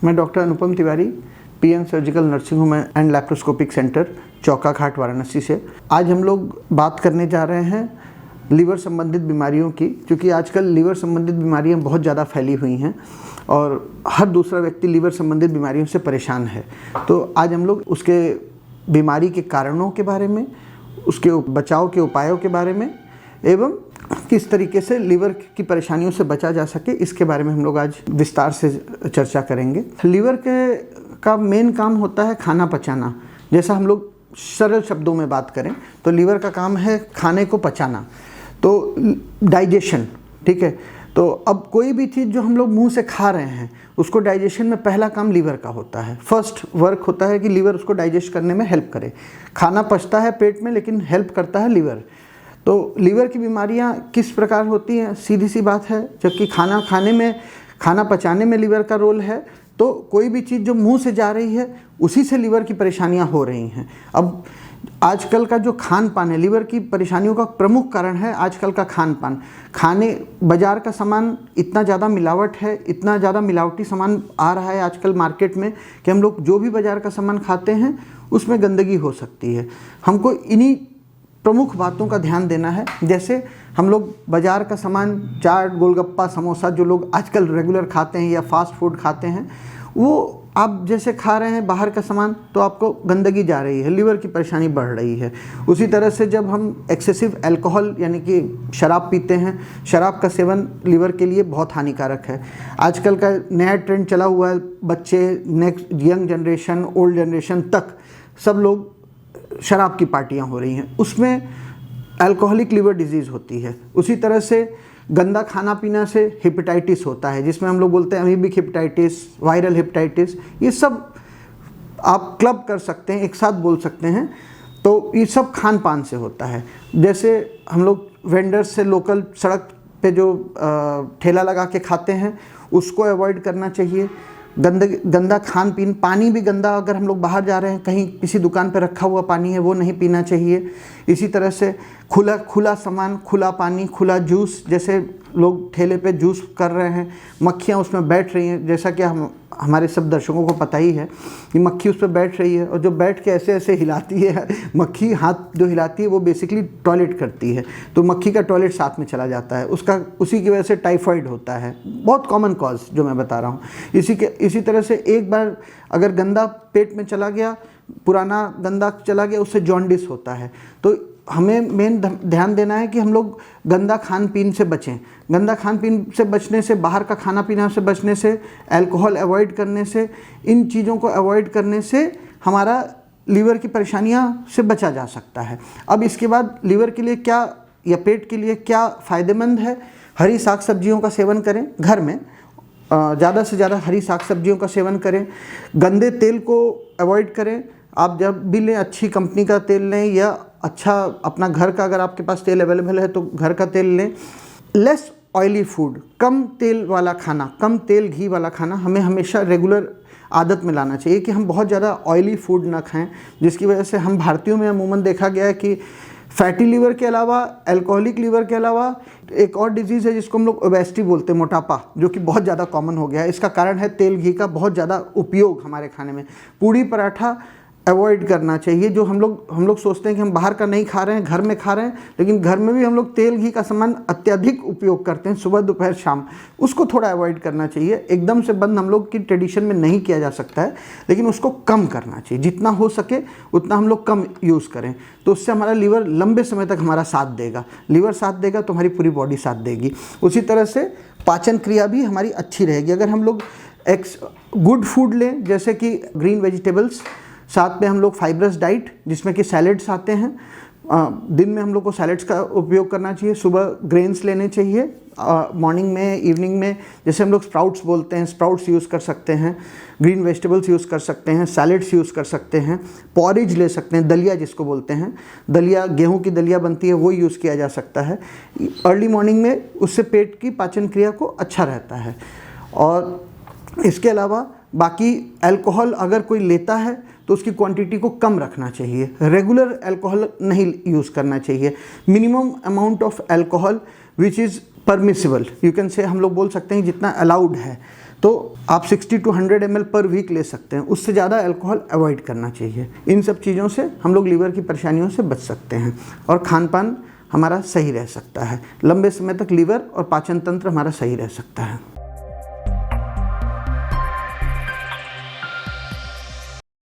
मैं doctor Anupam Tiwari, PM surgical nursing home and laparoscopic centre, चौका घाट, वाराणसी से। आज हम लोग बात करने जा रहे हैं लीवर संबंधित बीमारियों की, क्योंकि आजकल लीवर संबंधित बीमारियां बहुत ज़्यादा फैली हुई हैं और हर दूसरा व्यक्ति लीवर संबंधित बीमारियों से परेशान है। तो आज हम लोग उसके बीमारी के कारणों के बारे में, उसके बचाव के उपायों के बारे में एवं किस तरीके से लीवर की परेशानियों से बचा जा सके, इसके बारे में हम लोग आज विस्तार से चर्चा करेंगे। लीवर का मेन काम होता है खाना पचाना। जैसा हम लोग सरल शब्दों में बात करें तो लीवर का काम है खाने को पचाना, तो डाइजेशन, ठीक है। तो अब कोई भी चीज़ जो हम लोग मुंह से खा रहे हैं उसको डाइजेशन में पहला काम लीवर का होता है। फर्स्ट वर्क होता है कि लीवर उसको डाइजेस्ट करने में हेल्प करे। खाना पचता है पेट में, लेकिन हेल्प करता है लीवर। तो लीवर की बीमारियां किस प्रकार होती हैं, सीधी सी बात है। जबकि खाना पचाने में लीवर का रोल है, तो कोई भी चीज़ जो मुंह से जा रही है उसी से लीवर की परेशानियां हो रही हैं। अब आजकल का जो खान पान है, लीवर की परेशानियों का प्रमुख कारण है आजकल का खान पान। बाजार का सामान इतना ज़्यादा मिलावट है, इतना ज़्यादा मिलावटी सामान आ रहा है आजकल मार्केट में कि हम लोग जो भी बाज़ार का सामान खाते हैं उसमें गंदगी हो सकती है। हमको इन्हीं प्रमुख बातों का ध्यान देना है। जैसे हम लोग बाज़ार का सामान, चाट, गोलगप्पा, समोसा जो लोग आजकल रेगुलर खाते हैं या फास्ट फूड खाते हैं, वो आप जैसे खा रहे हैं बाहर का सामान, तो आपको गंदगी जा रही है, लीवर की परेशानी बढ़ रही है। उसी तरह से जब हम एक्सेसिव अल्कोहल यानी कि शराब पीते हैं, शराब का सेवन लीवर के लिए बहुत हानिकारक है। आजकल का नया ट्रेंड चला हुआ है, बच्चे, next young generation, old generation तक सब लोग शराब की पार्टियां हो रही हैं, उसमें अल्कोहलिक लीवर डिजीज़ होती है। उसी तरह से गंदा खाना पीना से हेपेटाइटिस होता है, जिसमें हम लोग बोलते हैं अमीबिक हेपेटाइटिस, वायरल हेपेटाइटिस। ये सब आप क्लब कर सकते हैं, एक साथ बोल सकते हैं। तो ये सब खान पान से होता है। जैसे हम लोग वेंडर्स से लोकल सड़क पे जो ठेला लगा के खाते हैं उसको अवॉइड करना चाहिए। गंदा खान पीन, पानी भी गंदा, अगर हम लोग बाहर जा रहे हैं कहीं किसी दुकान पर रखा हुआ पानी है वो नहीं पीना चाहिए। इसी तरह से खुला सामान, खुला पानी, खुला जूस, जैसे लोग ठेले पे जूस कर रहे हैं, मक्खियाँ उसमें बैठ रही हैं, जैसा कि हमारे सब दर्शकों को पता ही है कि मक्खी उस पर बैठ रही है और जो बैठ के ऐसे ऐसे हिलाती है, मक्खी हाथ जो हिलाती है वो बेसिकली टॉयलेट करती है, तो मक्खी का टॉयलेट साथ में चला जाता है, उसी की वजह से टाइफाइड होता है। बहुत कॉमन कॉज जो मैं बता रहा हूँ। इसी तरह से एक बार अगर गंदा पेट में चला गया, पुराना गंदा चला गया, उससे जॉन्डिस होता है। तो हमें मेन ध्यान देना है कि हम लोग गंदा खान पीन से बचें। गंदा खान पीन से बचने से, बाहर का खाना पीना से बचने से, अल्कोहल अवॉइड करने से, इन चीज़ों को अवॉइड करने से हमारा लीवर की परेशानियां से बचा जा सकता है। अब इसके बाद लीवर के लिए क्या या पेट के लिए क्या फ़ायदेमंद है, हरी साग सब्जियों का सेवन करें घर में, ज़्यादा से ज़्यादा हरी साग सब्जियों का सेवन करें। गंदे तेल को अवॉइड करें। आप जब भी लें अच्छी कंपनी का तेल लें, या अच्छा अपना घर का अगर आपके पास तेल अवेलेबल है तो घर का तेल लें। लेस ऑयली फूड, कम तेल वाला खाना, कम तेल घी वाला खाना हमें हमेशा रेगुलर आदत में लाना चाहिए कि हम बहुत ज़्यादा ऑयली फूड ना खाएं, जिसकी वजह से हम भारतीयों में अमूमन देखा गया है कि फैटी लीवर के अलावा, अल्कोहलिक लीवर के अलावा एक और डिजीज़ है जिसको हम लोग ओबेसिटी बोलते हैं, मोटापा, जो कि बहुत ज़्यादा कॉमन हो गया है। इसका कारण है तेल घी का बहुत ज़्यादा उपयोग हमारे खाने में। पूड़ी पराठा अवॉइड करना चाहिए। जो हम लोग सोचते हैं कि हम बाहर का नहीं खा रहे हैं, घर में खा रहे हैं, लेकिन घर में भी हम लोग तेल घी का सामान अत्यधिक उपयोग करते हैं, सुबह दोपहर शाम। उसको थोड़ा अवॉइड करना चाहिए। एकदम से बंद हम लोग की ट्रेडिशन में नहीं किया जा सकता है, लेकिन उसको कम करना चाहिए। जितना हो सके उतना हम लोग कम यूज़ करें, तो उससे हमारा लीवर लंबे समय तक हमारा साथ देगा। लीवर साथ देगा तो हमारी पूरी बॉडी साथ देगी। उसी तरह से पाचन क्रिया भी हमारी अच्छी रहेगी। अगर हम लोग गुड फूड लें, जैसे कि ग्रीन वेजिटेबल्स, साथ में हम लोग फाइब्रस डाइट जिसमें कि सैलेड्स आते हैं, दिन में हम लोग को सैलेड्स का उपयोग करना चाहिए। सुबह ग्रेन्स लेने चाहिए, मॉर्निंग में, इवनिंग में, जैसे हम लोग स्प्राउट्स बोलते हैं, स्प्राउट्स यूज़ कर सकते हैं, ग्रीन वेजिटेबल्स यूज़ कर सकते हैं, सैलेड्स यूज़ कर सकते हैं, पॉरेज ले सकते हैं, दलिया जिसको बोलते हैं, दलिया, गेहूं की दलिया बनती है, वो यूज़ किया जा सकता है अर्ली मॉर्निंग में। उससे पेट की पाचन क्रिया को अच्छा रहता है। और इसके अलावा बाकी अल्कोहल अगर कोई लेता है तो उसकी क्वांटिटी को कम रखना चाहिए। रेगुलर अल्कोहल नहीं यूज़ करना चाहिए। Minimum amount of alcohol which is permissible, you can say, हम लोग बोल सकते हैं जितना अलाउड है। तो आप 60 to 100 ml पर वीक ले सकते हैं, उससे ज़्यादा अल्कोहल अवॉइड करना चाहिए। इन सब चीज़ों से हम लोग लीवर की परेशानियों से बच सकते हैं और खान पान हमारा सही रह सकता है। लंबे समय तक लीवर और पाचन तंत्र हमारा सही रह सकता है।